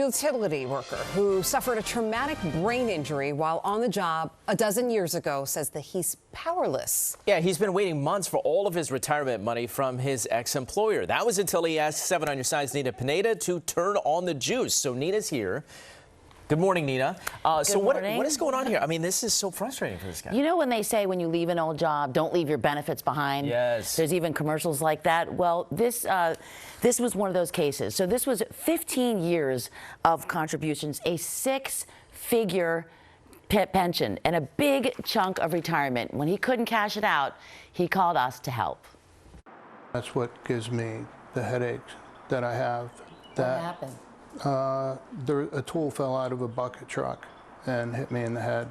utility worker who suffered a traumatic brain injury while on the job a dozen years ago says that he's powerless. Yeah, he's been waiting months for all of his retirement money from his ex-employer. That was until he asked 7 on your side's Nina Pineda to turn on the juice. So Nina's here. Good morning, Nina. So what is going on here? I mean, this is so frustrating for this guy. You know when they say when you leave an old job, don't leave your benefits behind? Yes. There's even commercials like that. Well, this was one of those cases. So this was 15 years of contributions, a 6-figure pension, and a big chunk of retirement. When he couldn't cash it out, he called us to help. That's what gives me the headaches that I have. What happened? A tool fell out of a bucket truck and hit me in the head.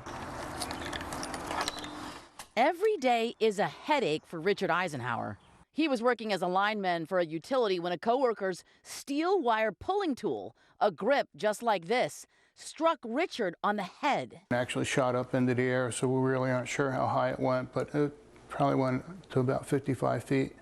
Every day is a headache for Richard Eisenhower. He was working as a lineman for a utility when a coworker's steel wire pulling tool, a grip just like this, struck Richard on the head. It actually shot up into the air, so we really aren't sure how high it went, but it probably went to about 55 feet.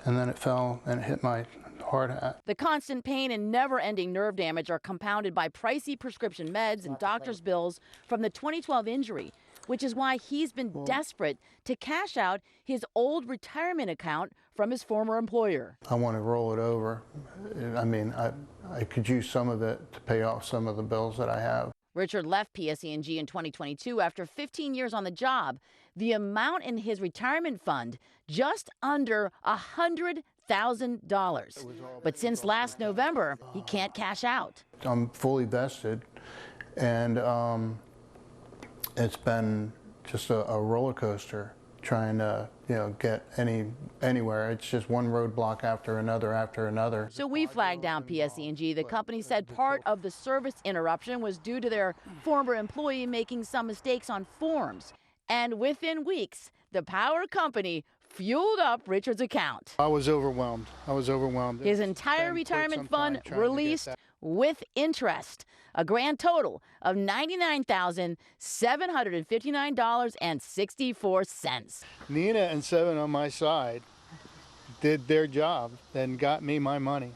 And then it fell and it hit my hard hat. The constant pain and never-ending nerve damage are compounded by pricey prescription meds and doctor's bills from the 2012 injury, which is why he's been desperate to cash out his old retirement account from his former employer. I want to roll it over. I mean, I could use some of it to pay off some of the bills that I have. Richard left PSE&G in 2022 after 15 years on the job. The amount in his retirement fund, just under $100,000. But since last November, he can't cash out. I'm fully vested, and it's been just a roller coaster trying to, get anywhere. It's just one roadblock after another. So we flagged down PSE&G. The company said part of the service interruption was due to their former employee making some mistakes on forms. And within weeks, the power company fueled up Richard's account. I was overwhelmed. His entire retirement fund released with interest, a grand total of $99,759.64. Nina and 7 on my side did their job and got me my money.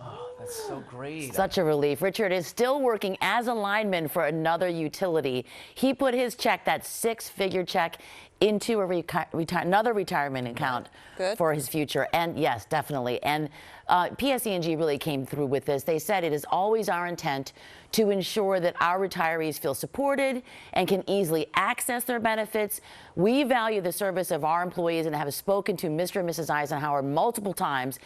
Oh, that's so great. Such a relief. Richard is still working as a lineman for another utility. He put his check, that 6-figure check, into another retirement account for his future. And yes, definitely. And PSE&G really came through with this. They said it is always our intent to ensure that our retirees feel supported and can easily access their benefits. We value the service of our employees and have spoken to Mr. and Mrs. Eisenhower multiple times,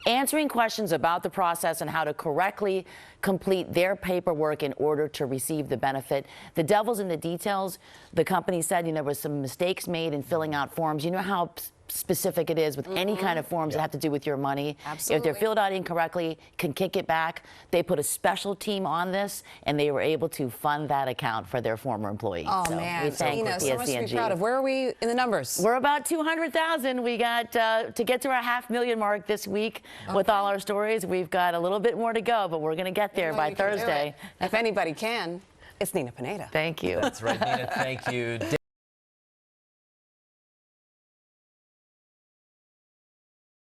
answering questions about the process and how to correctly complete their paperwork in order to receive the benefit. The devil's in the details. The company said, there was some mistakes made in filling out forms. You know how specific it is with any kind of forms that have to do with your money. Absolutely. If they're filled out incorrectly, can kick it back. They put a special team on this, and they were able to fund that account for their former employees. Oh, so man. we thank So much to be proud of. Where are we in the numbers? We're about 200,000. We got to get to our $500,000 mark this week with all our stories. We've got a little bit more to go, but we're going to get there by Thursday. If anybody can, it's Nina Pineda. Thank you. That's right, Nina. Thank you.